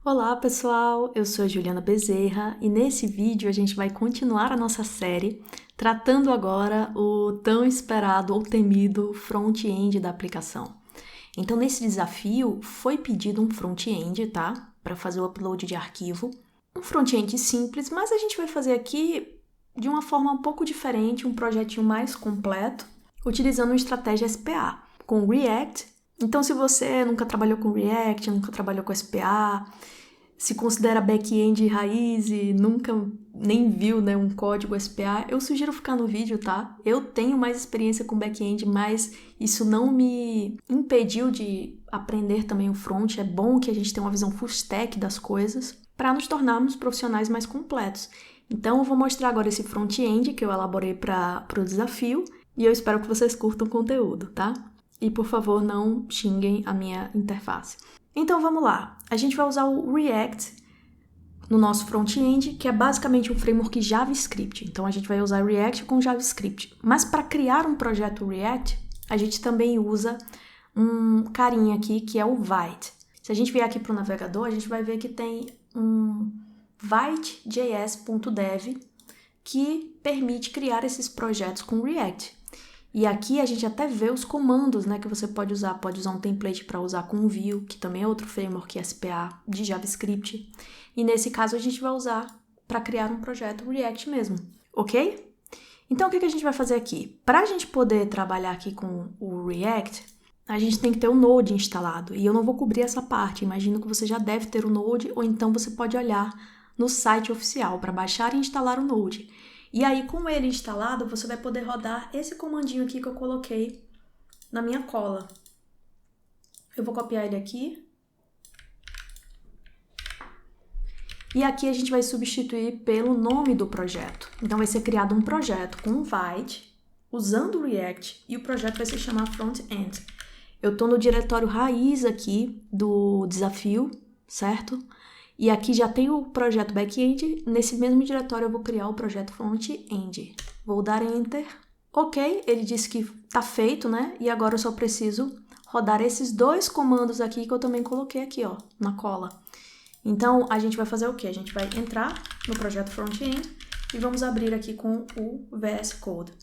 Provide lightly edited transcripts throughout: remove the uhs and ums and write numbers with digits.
Olá pessoal, eu sou a Juliana Bezerra e nesse vídeo a gente vai continuar a nossa série tratando agora o tão esperado ou temido front-end da aplicação. Então nesse desafio foi pedido um front-end, tá? Para fazer o upload de arquivo. Um front-end simples, mas a gente vai fazer aqui de uma forma um pouco diferente, um projetinho mais completo, utilizando uma estratégia SPA com React. Então, se você nunca trabalhou com React, nunca trabalhou com SPA, se considera back-end raiz e nunca nem viu, né, um código SPA, eu sugiro ficar no vídeo, tá? Eu tenho mais experiência com back-end, mas isso não me impediu de aprender também o front. É bom que a gente tenha uma visão full stack das coisas para nos tornarmos profissionais mais completos. Então, eu vou mostrar agora esse front-end que eu elaborei para o desafio e eu espero que vocês curtam o conteúdo, tá? E, por favor, não xinguem a minha interface. Então, vamos lá. A gente vai usar o React no nosso front-end, que é basicamente um framework JavaScript. Então, a gente vai usar React com JavaScript. Mas, para criar um projeto React, a gente também usa um carinha aqui, que é o Vite. Se a gente vier aqui para o navegador, a gente vai ver que tem um vite.js.dev que permite criar esses projetos com React. E aqui a gente até vê os comandos, né, que você pode usar. Pode usar um template para usar com Vue, que também é outro framework SPA de JavaScript. E nesse caso a gente vai usar para criar um projeto React mesmo, ok? Então o que a gente vai fazer aqui? Para a gente poder trabalhar aqui com o React, a gente tem que ter o Node instalado. E eu não vou cobrir essa parte. Imagino que você já deve ter o Node, ou então você pode olhar no site oficial para baixar e instalar o Node. E aí, com ele instalado, você vai poder rodar esse comandinho aqui que eu coloquei na minha cola. Eu vou copiar ele aqui. E aqui a gente vai substituir pelo nome do projeto. Então, vai ser criado um projeto com um Vite, usando o React, e o projeto vai se chamar Front-End. Eu estou no diretório raiz aqui do desafio, certo? E aqui já tem o projeto back-end, nesse mesmo diretório eu vou criar o projeto front-end. Vou dar Enter. Ok, ele disse que está feito, né? E agora eu só preciso rodar esses dois comandos aqui que eu também coloquei aqui, ó, na cola. Então, a gente vai fazer o quê? A gente vai entrar no projeto front-end e vamos abrir aqui com o VS Code.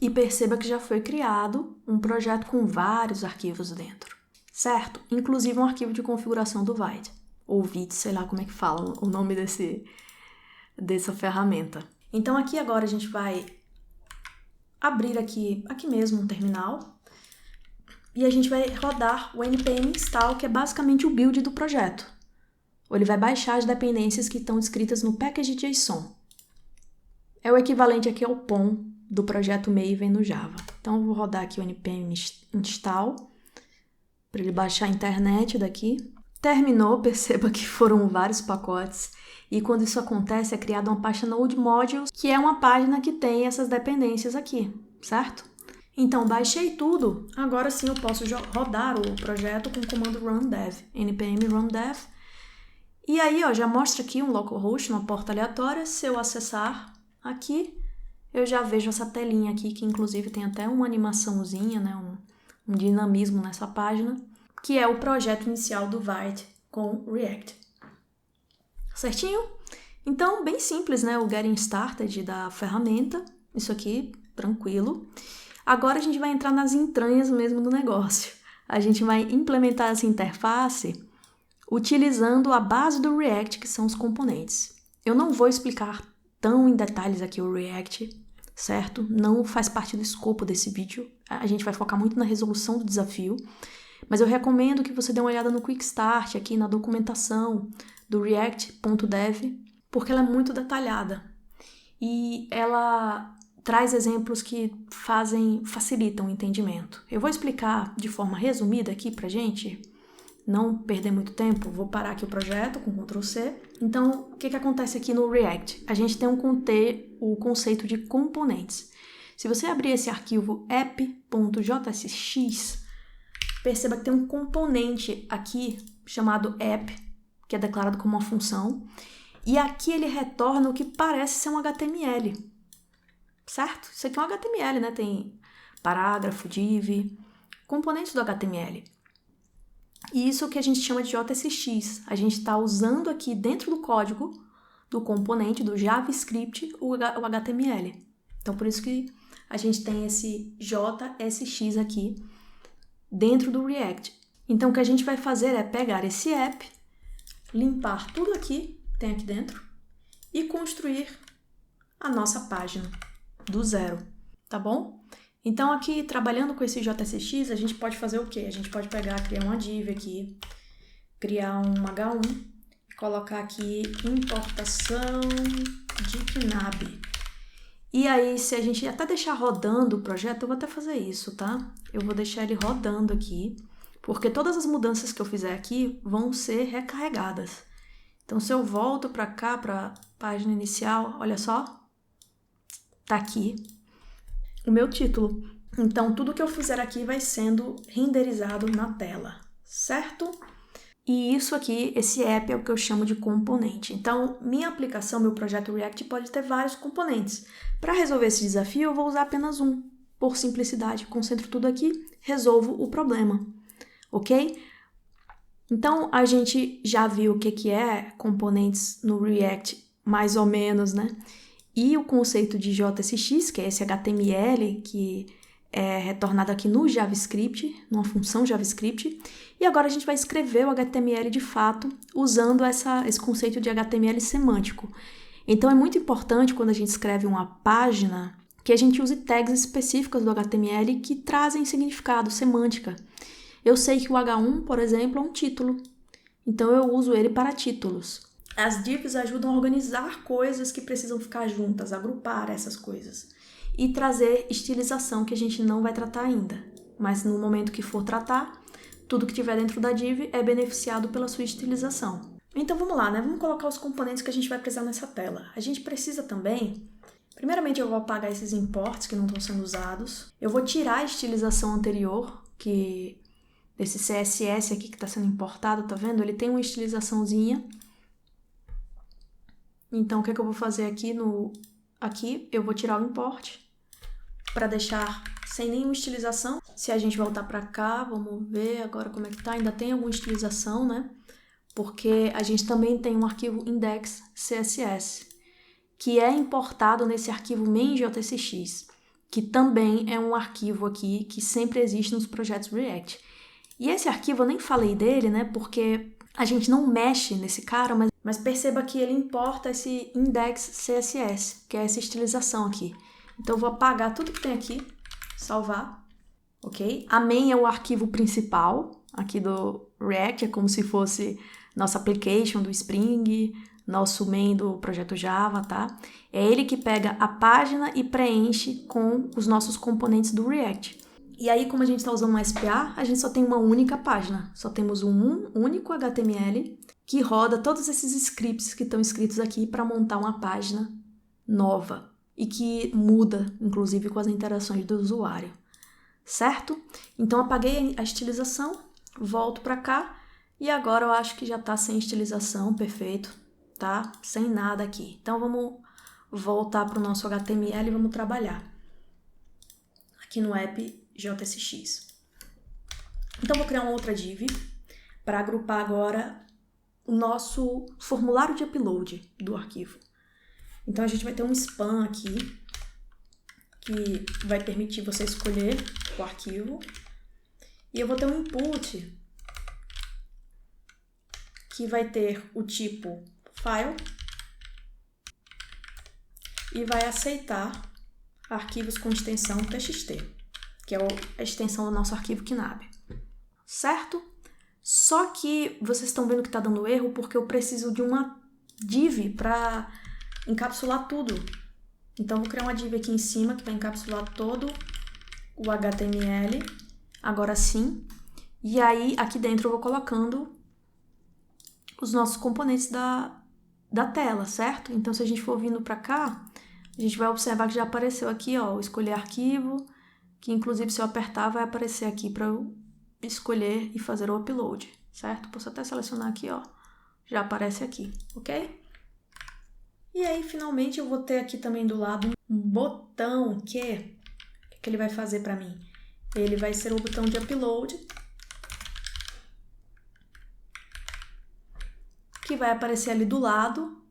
E perceba que já foi criado um projeto com vários arquivos dentro, certo? Inclusive um arquivo de configuração do Vite. Ou Vite, sei lá como é que fala o nome dessa ferramenta. Então aqui agora a gente vai abrir aqui mesmo um terminal e a gente vai rodar o npm install, que é basicamente o build do projeto. Ou ele vai baixar as dependências que estão descritas no package.json. É o equivalente aqui ao POM do projeto Maven no Java. Então eu vou rodar aqui o npm install para ele baixar a internet daqui. Terminou, perceba que foram vários pacotes, e quando isso acontece é criada uma pasta Node Modules, que é uma página que tem essas dependências aqui, certo? Então, baixei tudo, agora sim eu posso rodar o projeto com o comando rundev, npm rundev, e aí ó, já mostra aqui um localhost, uma porta aleatória. Se eu acessar aqui, eu já vejo essa telinha aqui, que inclusive tem até uma animaçãozinha, né, um dinamismo nessa página, que é o projeto inicial do Vite com React. Certinho? Então, bem simples, né? O Getting Started da ferramenta. Isso aqui, tranquilo. Agora a gente vai entrar nas entranhas mesmo do negócio. A gente vai implementar essa interface utilizando a base do React, que são os componentes. Eu não vou explicar tão em detalhes aqui o React, certo? Não faz parte do escopo desse vídeo. A gente vai focar muito na resolução do desafio. Mas eu recomendo que você dê uma olhada no Quick Start, aqui na documentação do React.dev, porque ela é muito detalhada. E ela traz exemplos que facilitam o entendimento. Eu vou explicar de forma resumida aqui pra gente não perder muito tempo. Vou parar aqui o projeto com Ctrl C. Então, o que acontece aqui no React? A gente tem o conceito de componentes. Se você abrir esse arquivo app.jsx, perceba que tem um componente aqui chamado app, que é declarado como uma função, e aqui ele retorna o que parece ser um HTML, certo? Isso aqui é um HTML, né? Tem parágrafo, div, componentes do HTML. E isso que a gente chama de JSX. A gente está usando aqui dentro do código do componente do JavaScript o HTML. Então, por isso que a gente tem esse JSX aqui dentro do React. Então, o que a gente vai fazer é pegar esse app, limpar tudo aqui, tem aqui dentro, e construir a nossa página do zero, tá bom? Então, aqui, trabalhando com esse JSX, a gente pode fazer o quê? A gente pode criar uma div aqui, criar um H1, colocar aqui importação de KNAB. E aí, se a gente até deixar rodando o projeto, eu vou até fazer isso, tá? Eu vou deixar ele rodando aqui, porque todas as mudanças que eu fizer aqui vão ser recarregadas. Então, se eu volto para cá, para a página inicial, olha só, tá aqui o meu título. Então, tudo que eu fizer aqui vai sendo renderizado na tela, certo? E isso aqui, esse app é o que eu chamo de componente. Então, minha aplicação, meu projeto React pode ter vários componentes. Para resolver esse desafio, eu vou usar apenas um. Por simplicidade, concentro tudo aqui, resolvo o problema, ok? Então, a gente já viu o que é componentes no React, mais ou menos, né? E o conceito de JSX, que é esse HTML, que é retornado aqui no JavaScript, numa função JavaScript. E agora a gente vai escrever o HTML de fato, usando esse conceito de HTML semântico. Então, é muito importante, quando a gente escreve uma página, que a gente use tags específicas do HTML que trazem significado, semântica. Eu sei que o H1, por exemplo, é um título. Então, eu uso ele para títulos. As divs ajudam a organizar coisas que precisam ficar juntas, agrupar essas coisas. E trazer estilização, que a gente não vai tratar ainda. Mas no momento que for tratar, tudo que tiver dentro da div é beneficiado pela sua estilização. Então vamos lá, né? Vamos colocar os componentes que a gente vai precisar nessa tela. A gente precisa também... Primeiramente eu vou apagar esses imports que não estão sendo usados. Eu vou tirar a estilização anterior, que desse CSS aqui que está sendo importado, tá vendo? Ele tem uma estilizaçãozinha. Então o que eu vou fazer aqui Aqui eu vou tirar o import para deixar sem nenhuma estilização. Se a gente voltar para cá, vamos ver agora como é que tá. Ainda tem alguma estilização, né? Porque a gente também tem um arquivo index.css, que é importado nesse arquivo main.jsx, que também é um arquivo aqui que sempre existe nos projetos React. E esse arquivo eu nem falei dele, né? Porque a gente não mexe nesse cara, mas perceba que ele importa esse index.css, que é essa estilização aqui. Então eu vou apagar tudo que tem aqui, salvar, ok? A main é o arquivo principal aqui do React, é como se fosse nossa application do Spring, nosso main do projeto Java, tá? É ele que pega a página e preenche com os nossos componentes do React. E aí, como a gente está usando um SPA, a gente só tem uma única página. Só temos um único HTML que roda todos esses scripts que estão escritos aqui para montar uma página nova e que muda, inclusive, com as interações do usuário, certo? Então, apaguei a estilização, volto para cá e agora eu acho que já está sem estilização, perfeito, tá? Sem nada aqui. Então, vamos voltar para o nosso HTML e vamos trabalhar aqui no app JSX. Então, vou criar uma outra div para agrupar agora o nosso formulário de upload do arquivo. Então, a gente vai ter um span aqui, que vai permitir você escolher o arquivo. E eu vou ter um input, que vai ter o tipo file, e vai aceitar arquivos com extensão txt, que é a extensão do nosso arquivo KNAB, certo? Só que vocês estão vendo que está dando erro porque eu preciso de uma div para encapsular tudo. Então, vou criar uma div aqui em cima que vai encapsular todo o HTML, agora sim. E aí, aqui dentro eu vou colocando os nossos componentes da tela, certo? Então, se a gente for vindo para cá, a gente vai observar que já apareceu aqui, ó, o escolher arquivo, que inclusive se eu apertar vai aparecer aqui para eu escolher e fazer o upload, certo? Posso até selecionar aqui, ó, já aparece aqui, ok? E aí, finalmente, eu vou ter aqui também do lado um botão que ele vai fazer para mim? Ele vai ser o botão de upload. que vai aparecer ali do lado,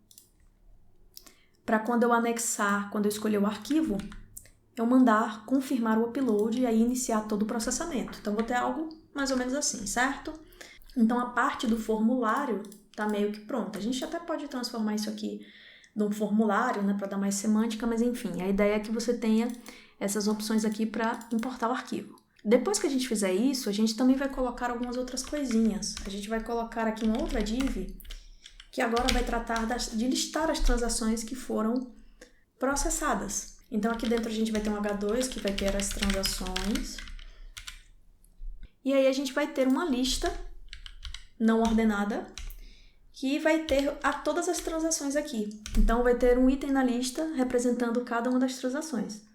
para quando eu anexar, quando eu escolher o arquivo, eu mandar confirmar o upload e aí iniciar todo o processamento. Então, vou ter algo mais ou menos assim, certo? Então, a parte do formulário está meio que pronta. A gente até pode transformar isso aqui num formulário, né, para dar mais semântica, mas enfim, a ideia é que você tenha essas opções aqui para importar o arquivo. Depois que a gente fizer isso, a gente também vai colocar algumas outras coisinhas. A gente vai colocar aqui uma outra div que agora vai tratar de listar as transações que foram processadas. Então, aqui dentro a gente vai ter um H2 que vai ter as transações. E aí a gente vai ter uma lista não ordenada que vai ter todas as transações aqui. Então, vai ter um item na lista representando cada uma das transações.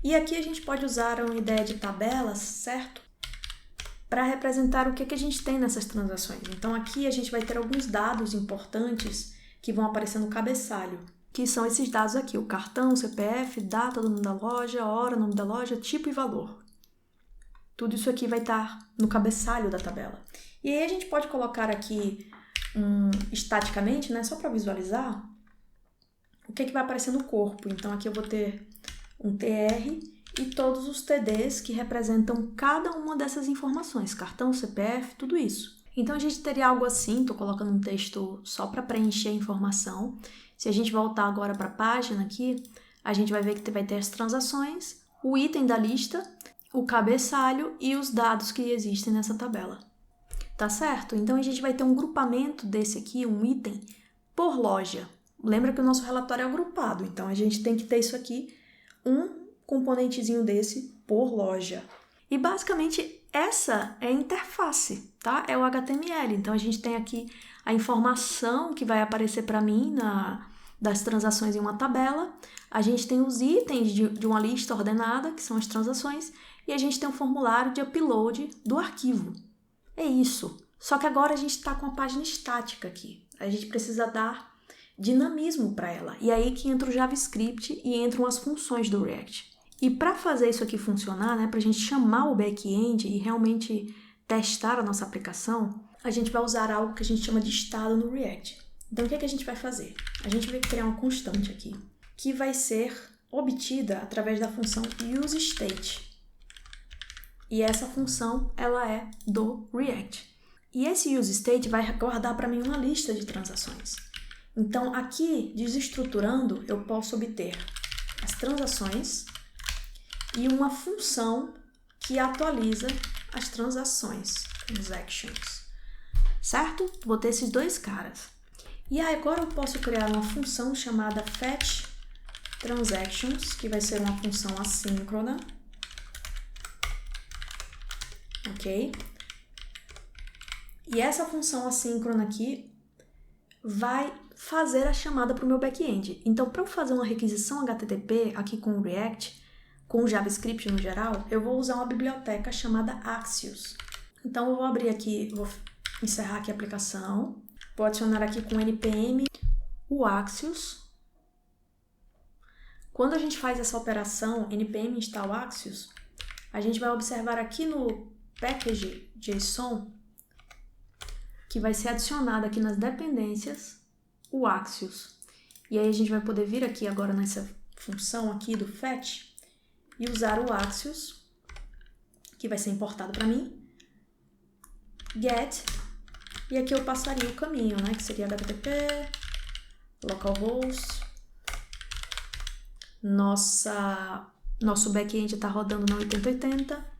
E aqui a gente pode usar uma ideia de tabelas, certo? Para representar o que a gente tem nessas transações. Então, aqui a gente vai ter alguns dados importantes que vão aparecer no cabeçalho, que são esses dados aqui, o cartão, CPF, data do nome da loja, hora, nome da loja, tipo e valor. Tudo isso aqui vai estar no cabeçalho da tabela. E aí a gente pode colocar aqui estaticamente, né, só para visualizar, o que vai aparecer no corpo. Então, aqui eu vou ter um TR e todos os TDs que representam cada uma dessas informações, cartão, CPF, tudo isso. Então, a gente teria algo assim, estou colocando um texto só para preencher a informação. Se a gente voltar agora para a página aqui, a gente vai ver que vai ter as transações, o item da lista, o cabeçalho e os dados que existem nessa tabela. Tá certo? Então, a gente vai ter um grupamento desse aqui, um item, por loja. Lembra que o nosso relatório é agrupado, então a gente tem que ter isso aqui, um componentezinho desse por loja. E basicamente essa é a interface, tá? É o HTML. Então a gente tem aqui a informação que vai aparecer para mim das transações em uma tabela. A gente tem os itens de uma lista ordenada, que são as transações, e a gente tem um formulário de upload do arquivo. É isso. Só que agora a gente está com a página estática aqui. A gente precisa dar dinamismo para ela. E aí que entra o JavaScript e entram as funções do React. E para fazer isso aqui funcionar, né, para a gente chamar o back-end e realmente testar a nossa aplicação, a gente vai usar algo que a gente chama de estado no React. Então, o que a gente vai fazer? A gente vai criar uma constante aqui, que vai ser obtida através da função useState. E essa função, ela é do React. E esse useState vai guardar para mim uma lista de transações. Então, aqui, desestruturando, eu posso obter as transações e uma função que atualiza as transações, transactions, certo? Vou ter esses dois caras. E aí, agora eu posso criar uma função chamada fetchTransactions, que vai ser uma função assíncrona, ok? E essa função assíncrona aqui vai fazer a chamada para o meu back-end. Então, para eu fazer uma requisição HTTP aqui com o React, com o JavaScript no geral, eu vou usar uma biblioteca chamada Axios. Então, eu vou abrir aqui, vou encerrar aqui a aplicação, vou adicionar aqui com npm o Axios. Quando a gente faz essa operação npm install Axios, a gente vai observar aqui no package.json que vai ser adicionado aqui nas dependências o Axios. E aí a gente vai poder vir aqui agora nessa função aqui do fetch e usar o Axios, que vai ser importado para mim, get, e aqui eu passaria o caminho, né, que seria http, localhost, nosso back-end está rodando na 8080,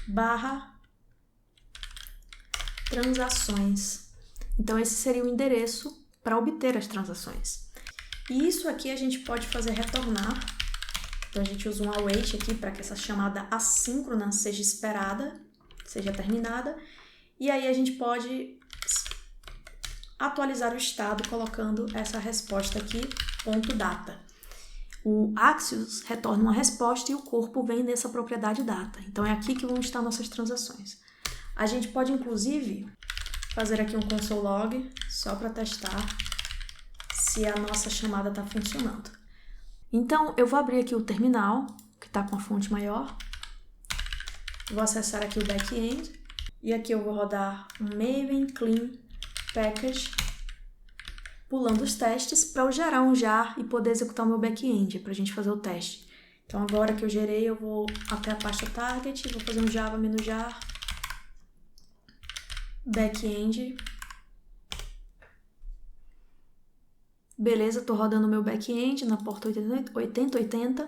/ transações. Então, esse seria o endereço para obter as transações. E isso aqui a gente pode fazer retornar. Então, a gente usa um await aqui para que essa chamada assíncrona seja esperada, seja terminada. E aí, a gente pode atualizar o estado colocando essa resposta aqui, .data. O Axios retorna uma resposta e o corpo vem nessa propriedade data. Então, é aqui que vão estar nossas transações. A gente pode, inclusive, fazer aqui um console log só para testar se a nossa chamada está funcionando. Então, eu vou abrir aqui o terminal, que está com a fonte maior. Vou acessar aqui o back-end. E aqui eu vou rodar um Maven Clean package, pulando os testes, para eu gerar um jar e poder executar o meu back-end, para a gente fazer o teste. Então, agora que eu gerei, eu vou até a pasta target, vou fazer um java-jar, back-end. Beleza, tô rodando o meu back-end na porta 8080.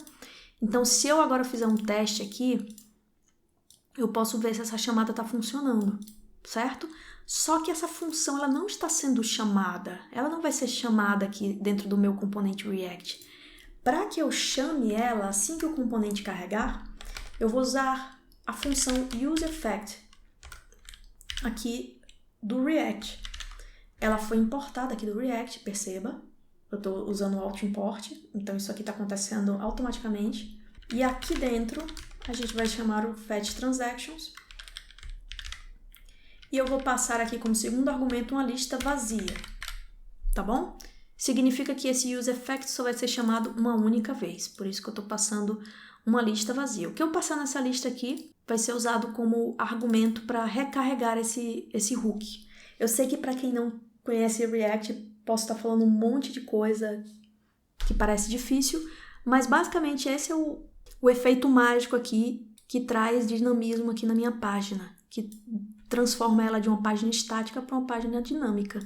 Então, se eu agora fizer um teste aqui, eu posso ver se essa chamada está funcionando, certo? Só que essa função ela não está sendo chamada, ela não vai ser chamada aqui dentro do meu componente React. Para que eu chame ela assim que o componente carregar, eu vou usar a função useEffect aqui do React. Ela foi importada aqui do React, perceba. Eu estou usando o auto-import, então isso aqui está acontecendo automaticamente. E aqui dentro a gente vai chamar o fetchTransactions. E eu vou passar aqui como segundo argumento uma lista vazia, tá bom? Significa que esse useEffect só vai ser chamado uma única vez, por isso que eu estou passando uma lista vazia. O que eu passar nessa lista aqui vai ser usado como argumento para recarregar esse hook. Eu sei que para quem não conhece React, posso estar falando um monte de coisa que parece difícil, mas basicamente esse é o efeito mágico aqui que traz dinamismo aqui na minha página, que transforma ela de uma página estática para uma página dinâmica.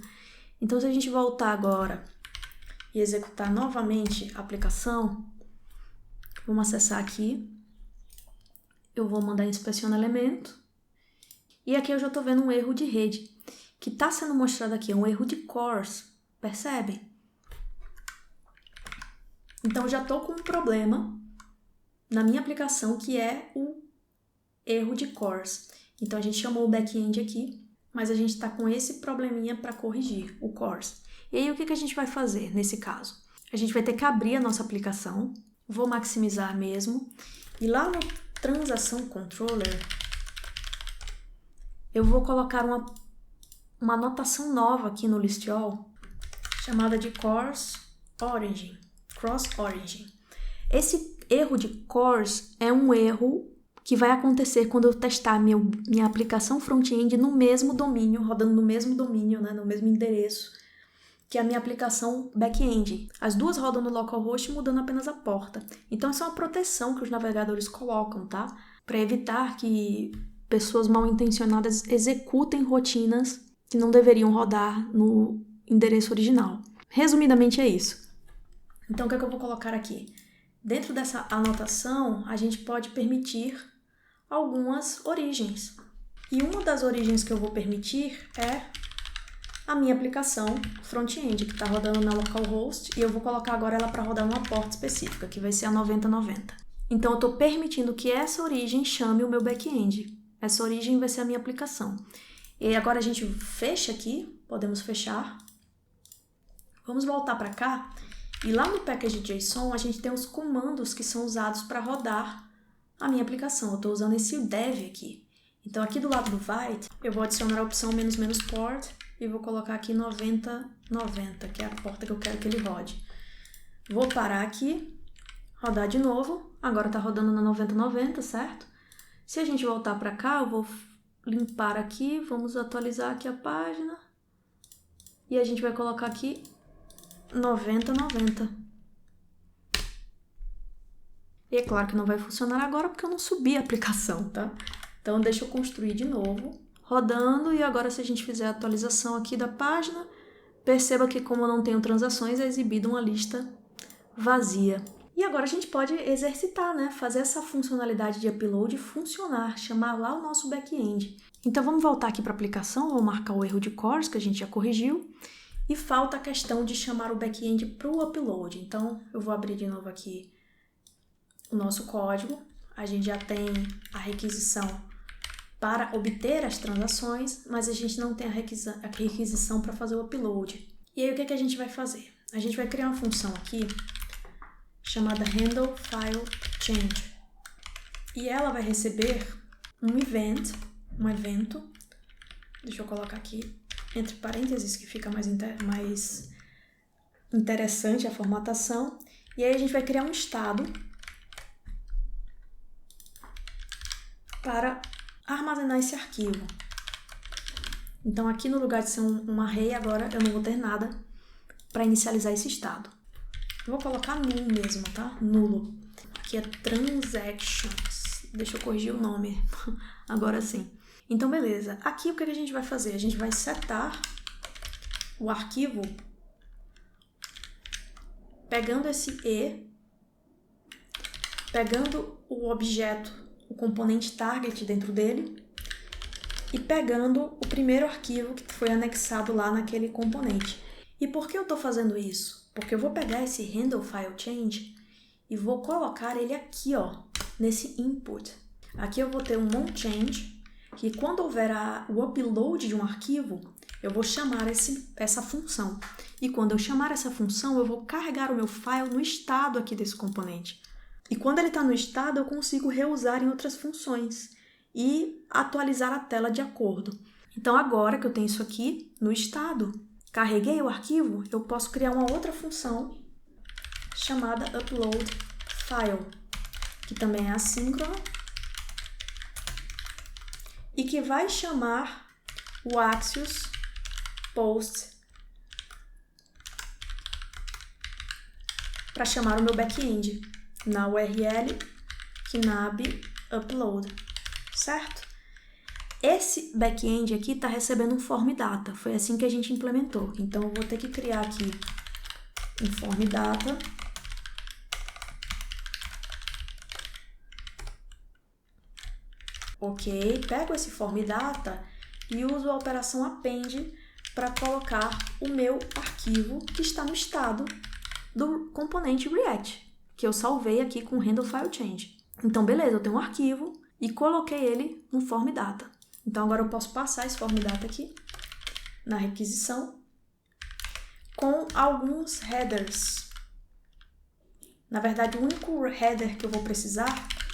Então, se a gente voltar agora e executar novamente a aplicação, vamos acessar aqui, eu vou mandar inspeção elemento, e aqui eu já estou vendo um erro de rede, que está sendo mostrado aqui, é um erro de cores, percebem? Então, eu já estou com um problema na minha aplicação, que é o erro de cores. Então, a gente chamou o back-end aqui, mas a gente está com esse probleminha para corrigir, o cores. E aí, o que a gente vai fazer nesse caso? A gente vai ter que abrir a nossa aplicação, vou maximizar mesmo, e lá no Transação Controller, eu vou colocar uma anotação nova aqui no list all, chamada de Cross Origin. Esse erro de cores é um erro que vai acontecer quando eu testar minha aplicação front-end no mesmo domínio, rodando no mesmo domínio, né, no mesmo endereço, que a minha aplicação back-end. As duas rodam no localhost, mudando apenas a porta. Então, essa é uma proteção que os navegadores colocam, tá? Para evitar que pessoas mal intencionadas executem rotinas que não deveriam rodar no endereço original. Resumidamente, é isso. Então, o que é que eu vou colocar aqui? Dentro dessa anotação, a gente pode permitir algumas origens. E uma das origens que eu vou permitir é a minha aplicação front-end, que está rodando na localhost, e eu vou colocar agora ela para rodar numa porta específica, que vai ser a 9090. Então, eu estou permitindo que essa origem chame o meu back-end. Essa origem vai ser a minha aplicação. E agora a gente fecha aqui, podemos fechar. Vamos voltar para cá, e lá no package.json a gente tem os comandos que são usados para rodar a minha aplicação. Eu estou usando esse dev aqui. Então, aqui do lado do Vite, eu vou adicionar a opção --port e vou colocar aqui 9090, que é a porta que eu quero que ele rode. Vou parar aqui, rodar de novo. Agora está rodando na 9090, certo? Se a gente voltar para cá, eu vou limpar aqui, vamos atualizar aqui a página. E a gente vai colocar aqui 9090. E é claro que não vai funcionar agora porque eu não subi a aplicação, tá? Então, deixa eu construir de novo, rodando, e agora se a gente fizer a atualização aqui da página, perceba que como eu não tenho transações, é exibida uma lista vazia. E agora a gente pode exercitar, né? Fazer essa funcionalidade de upload funcionar, chamar lá o nosso back-end. Então, vamos voltar aqui para a aplicação, vou marcar o erro de cores que a gente já corrigiu, e falta a questão de chamar o back-end para o upload. Então, eu vou abrir de novo aqui o nosso código. A gente já tem a requisição para obter as transações, mas a gente não tem a requisição para fazer o upload. E aí, o que a gente vai fazer? A gente vai criar uma função aqui chamada handleFileChange. E ela vai receber um evento. Deixa eu colocar aqui entre parênteses, que fica mais interessante a formatação. E aí a gente vai criar um estado para armazenar esse arquivo. Então aqui no lugar de ser um array, agora eu não vou ter nada para inicializar esse estado. Eu vou colocar null mesmo, tá? Nulo. Aqui é transactions. Deixa eu corrigir o nome. Agora sim. Então, beleza. Aqui o que a gente vai fazer? A gente vai setar o arquivo pegando esse e, pegando o objeto, o componente target dentro dele e pegando o primeiro arquivo que foi anexado lá naquele componente. E por que eu estou fazendo isso? Porque eu vou pegar esse handle file change e vou colocar ele aqui, ó, nesse input. Aqui eu vou ter um onChange, que quando houver o upload de um arquivo, eu vou chamar essa função. E quando eu chamar essa função, eu vou carregar o meu file no estado aqui desse componente. E quando ele está no estado, eu consigo reusar em outras funções e atualizar a tela de acordo. Então, agora que eu tenho isso aqui no estado, carreguei o arquivo, eu posso criar uma outra função chamada upload file, que também é assíncrona e que vai chamar o Axios post para chamar o meu back-end na URL knab upload, certo? Esse back-end aqui está recebendo um form data, foi assim que a gente implementou. Então, eu vou ter que criar aqui um form data. Ok, pego esse form data e uso a operação append para colocar o meu arquivo que está no estado do componente React, que eu salvei aqui com handle file change. Então, beleza, eu tenho um arquivo e coloquei ele no form data. Então, agora eu posso passar esse form data aqui na requisição com alguns headers. Na verdade, o único header que eu vou precisar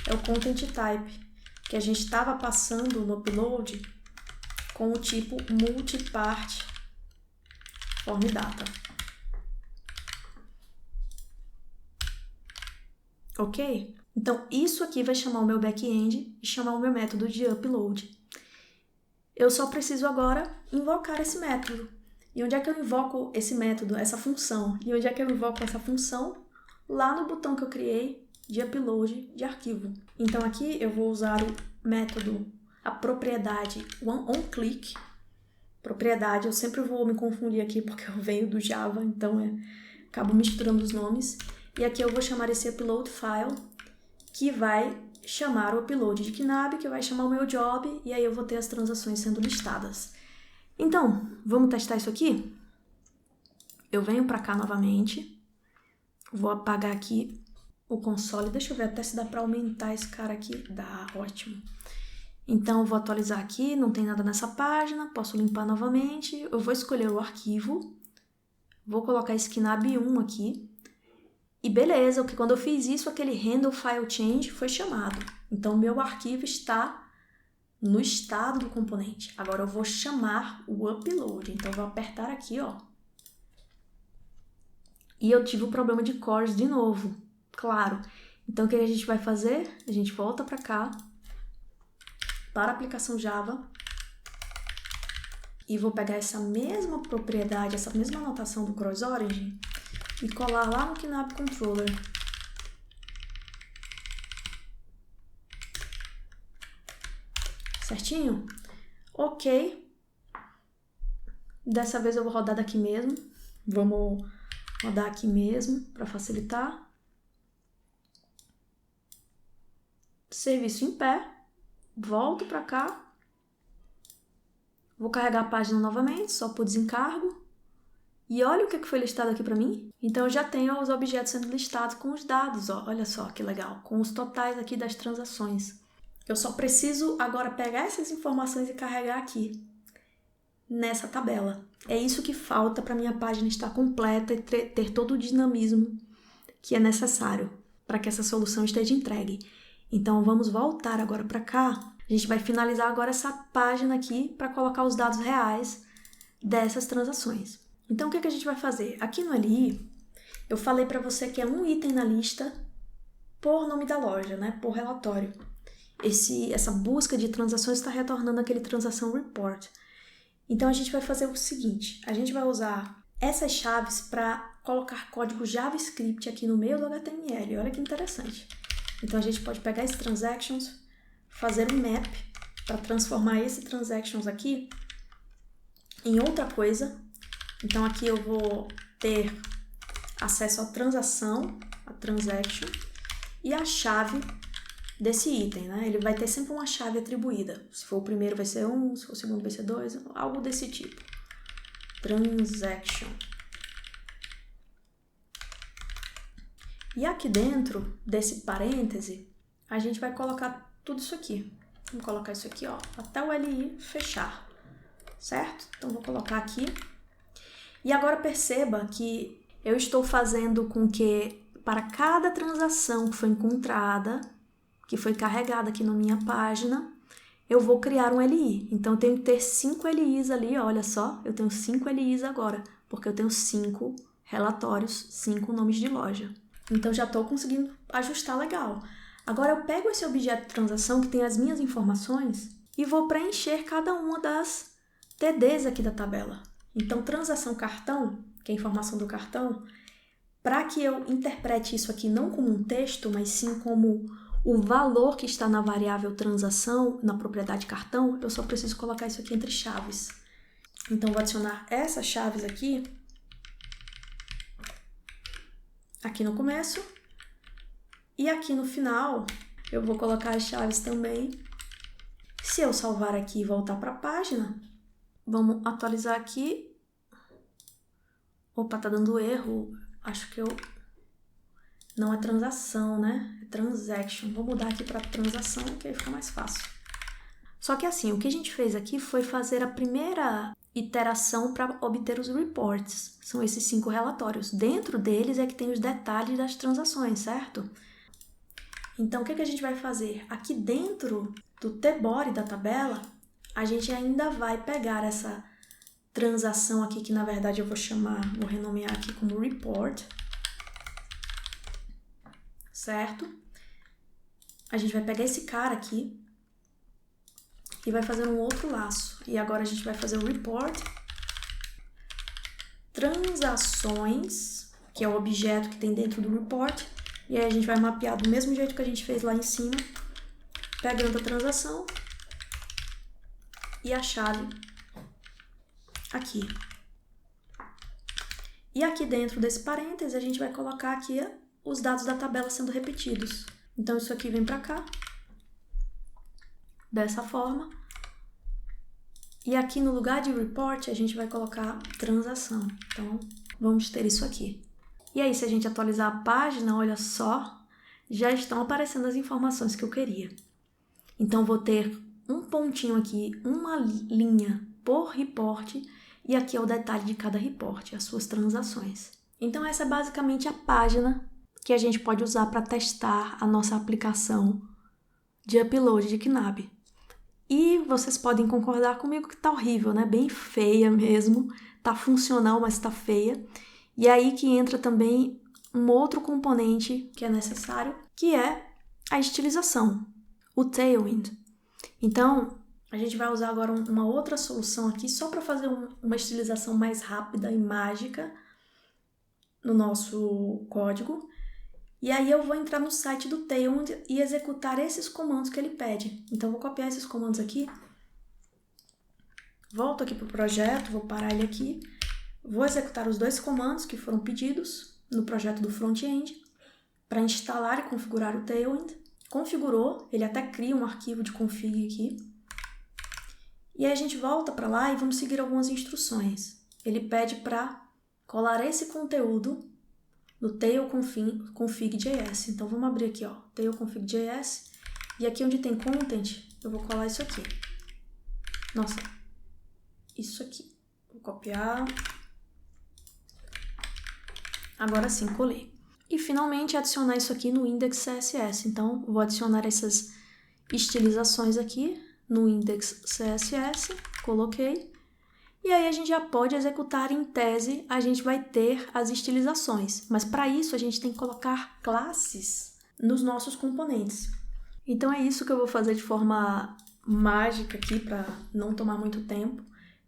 é o content type, que a gente estava passando no upload com o tipo multipart form data. Ok? Então, isso aqui vai chamar o meu back-end e chamar o meu método de upload. Eu só preciso agora invocar esse método. E onde é que eu invoco esse método, essa função? E onde é que eu invoco essa função? Lá no botão que eu criei de upload de arquivo. Então, aqui eu vou usar o método, a propriedade onClick. Propriedade, eu sempre vou me confundir aqui porque eu venho do Java, então acabo misturando os nomes. E aqui eu vou chamar esse upload file, que vai chamar o upload de knab, que vai chamar o meu job, e aí eu vou ter as transações sendo listadas. Então, vamos testar isso aqui? Eu venho para cá novamente, vou apagar aqui o console, deixa eu ver até se dá para aumentar esse cara aqui. Dá, ótimo. Então, eu vou atualizar aqui, não tem nada nessa página, posso limpar novamente, eu vou escolher o arquivo, vou colocar esse knab1 aqui, e beleza, porque quando eu fiz isso, aquele handle file change foi chamado. Então, meu arquivo está no estado do componente. Agora, eu vou chamar o upload. Então, eu vou apertar aqui, ó. E eu tive o problema de cores de novo, claro. Então, o que a gente vai fazer? A gente volta para cá, para a aplicação Java, e vou pegar essa mesma propriedade, essa mesma anotação do cross-origin, e colar lá no knab controller. Certinho? Ok. Dessa vez eu vou rodar daqui mesmo. Vamos rodar aqui mesmo para facilitar. Serviço em pé. Volto para cá. Vou carregar a página novamente, só por desencargo. E olha o que foi listado aqui para mim. Então, eu já tenho os objetos sendo listados com os dados, ó. Olha só que legal, com os totais aqui das transações. Eu só preciso agora pegar essas informações e carregar aqui, nessa tabela. É isso que falta para minha página estar completa e ter todo o dinamismo que é necessário para que essa solução esteja entregue. Então, vamos voltar agora para cá. A gente vai finalizar agora essa página aqui para colocar os dados reais dessas transações. Então, o que a gente vai fazer? Aqui no LI, eu falei para você que é um item na lista por nome da loja, né? Por relatório. Essa busca de transações está retornando aquele transação report. Então a gente vai fazer o seguinte, a gente vai usar essas chaves para colocar código JavaScript aqui no meio do HTML. Olha que interessante. Então a gente pode pegar esse transactions, fazer um map para transformar esse transactions aqui em outra coisa. Então aqui eu vou ter acesso à transação, a transaction, e a chave desse item, né? Ele vai ter sempre uma chave atribuída. Se for o primeiro vai ser 1, se for o segundo vai ser 2, algo desse tipo. Transaction. E aqui dentro desse parêntese, a gente vai colocar tudo isso aqui. Vamos colocar isso aqui, ó, até o LI fechar, certo? Então vou colocar aqui. E agora perceba que eu estou fazendo com que para cada transação que foi encontrada, que foi carregada aqui na minha página, eu vou criar um LI. Então, eu tenho que ter 5 LIs ali, olha só, eu tenho 5 LIs agora, porque eu tenho 5 relatórios, 5 nomes de loja. Então, já estou conseguindo ajustar legal. Agora, eu pego esse objeto de transação que tem as minhas informações e vou preencher cada uma das TDs aqui da tabela. Então, transação cartão, que é a informação do cartão, para que eu interprete isso aqui não como um texto, mas sim como o valor que está na variável transação, na propriedade cartão, eu só preciso colocar isso aqui entre chaves. Então, vou adicionar essas chaves aqui no começo. E aqui no final, eu vou colocar as chaves também. Se eu salvar aqui e voltar para a página, vamos atualizar aqui. Opa, tá dando erro. Acho que não é transação, né? É transaction. Vou mudar aqui para transação, que aí fica mais fácil. Só que assim, o que a gente fez aqui foi fazer a primeira iteração para obter os reports. São esses 5 relatórios. Dentro deles é que tem os detalhes das transações, certo? Então, o que a gente vai fazer? Aqui dentro do tbody da tabela, a gente ainda vai pegar essa transação aqui, que na verdade eu vou renomear aqui como report, certo? A gente vai pegar esse cara aqui e vai fazer um outro laço. E agora a gente vai fazer o report transações, que é o objeto que tem dentro do report, e aí a gente vai mapear do mesmo jeito que a gente fez lá em cima, pegando a transação e a chave aqui. E aqui dentro desse parêntese, a gente vai colocar aqui os dados da tabela sendo repetidos. Então, isso aqui vem para cá, dessa forma. E aqui no lugar de report, a gente vai colocar transação. Então, vamos ter isso aqui. E aí, se a gente atualizar a página, olha só, já estão aparecendo as informações que eu queria. Então, vou ter um pontinho aqui, uma linha por report, e aqui é o detalhe de cada report, as suas transações. Então, essa é basicamente a página que a gente pode usar para testar a nossa aplicação de upload de Knab. E vocês podem concordar comigo que tá horrível, né? Bem feia mesmo. Tá funcional, mas tá feia. E aí que entra também um outro componente que é necessário, que é a estilização, o Tailwind. Então, a gente vai usar agora uma outra solução aqui só para fazer uma estilização mais rápida e mágica no nosso código. E aí eu vou entrar no site do Tailwind e executar esses comandos que ele pede. Então, vou copiar esses comandos aqui. Volto aqui para o projeto, vou parar ele aqui. Vou executar os 2 comandos que foram pedidos no projeto do front-end para instalar e configurar o Tailwind. Configurou, ele até cria um arquivo de config aqui. E aí a gente volta para lá e vamos seguir algumas instruções. Ele pede para colar esse conteúdo no tail.config.js. Então, vamos abrir aqui, ó, tail.config.js. E aqui onde tem content, eu vou colar isso aqui. Nossa, isso aqui. Vou copiar. Agora sim, colei. E, finalmente, adicionar isso aqui no index.css. Então, vou adicionar essas estilizações aqui no index.css. Coloquei. E aí a gente já pode executar em tese, a gente vai ter as estilizações. Mas para isso a gente tem que colocar classes nos nossos componentes. Então é isso que eu vou fazer de forma mágica aqui para não tomar muito tempo.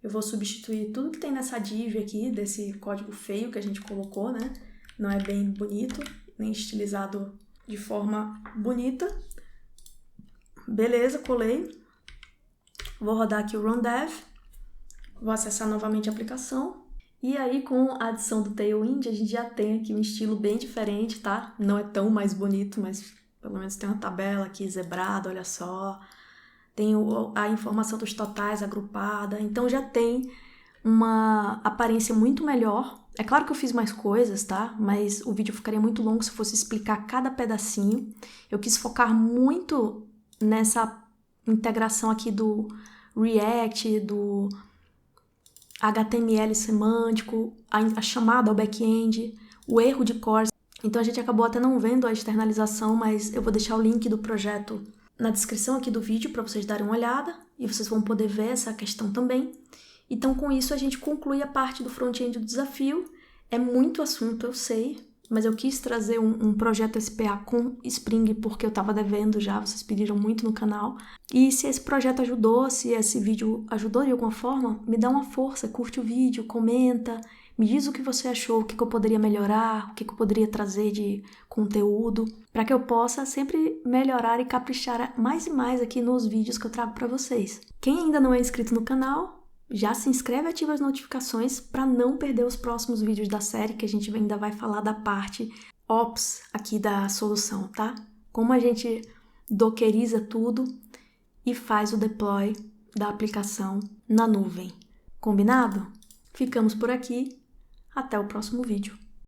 Eu vou substituir tudo que tem nessa div aqui, desse código feio que a gente colocou, né? Não é bem bonito, nem estilizado de forma bonita. Beleza, colei. Vou rodar aqui o run dev. Vou acessar novamente a aplicação. E aí, com a adição do Tailwind, a gente já tem aqui um estilo bem diferente, tá? Não é tão mais bonito, mas pelo menos tem uma tabela aqui zebrada, olha só. Tem a informação dos totais agrupada, então já tem uma aparência muito melhor. É claro que eu fiz mais coisas, tá? Mas o vídeo ficaria muito longo se eu fosse explicar cada pedacinho. Eu quis focar muito nessa integração aqui do React, do HTML semântico, a chamada ao back-end, o erro de cores. Então a gente acabou até não vendo a externalização, mas eu vou deixar o link do projeto na descrição aqui do vídeo para vocês darem uma olhada e vocês vão poder ver essa questão também. Então, com isso, a gente conclui a parte do front-end do desafio. É muito assunto, eu sei, mas eu quis trazer um projeto SPA com Spring porque eu estava devendo já, vocês pediram muito no canal. E se esse projeto ajudou, se esse vídeo ajudou de alguma forma, me dá uma força, curte o vídeo, comenta, me diz o que você achou, o que eu poderia melhorar, o que eu poderia trazer de conteúdo, para que eu possa sempre melhorar e caprichar mais e mais aqui nos vídeos que eu trago para vocês. Quem ainda não é inscrito no canal, já se inscreve e ativa as notificações para não perder os próximos vídeos da série, que a gente ainda vai falar da parte Ops aqui da solução, tá? Como a gente dockeriza tudo e faz o deploy da aplicação na nuvem. Combinado? Ficamos por aqui. Até o próximo vídeo.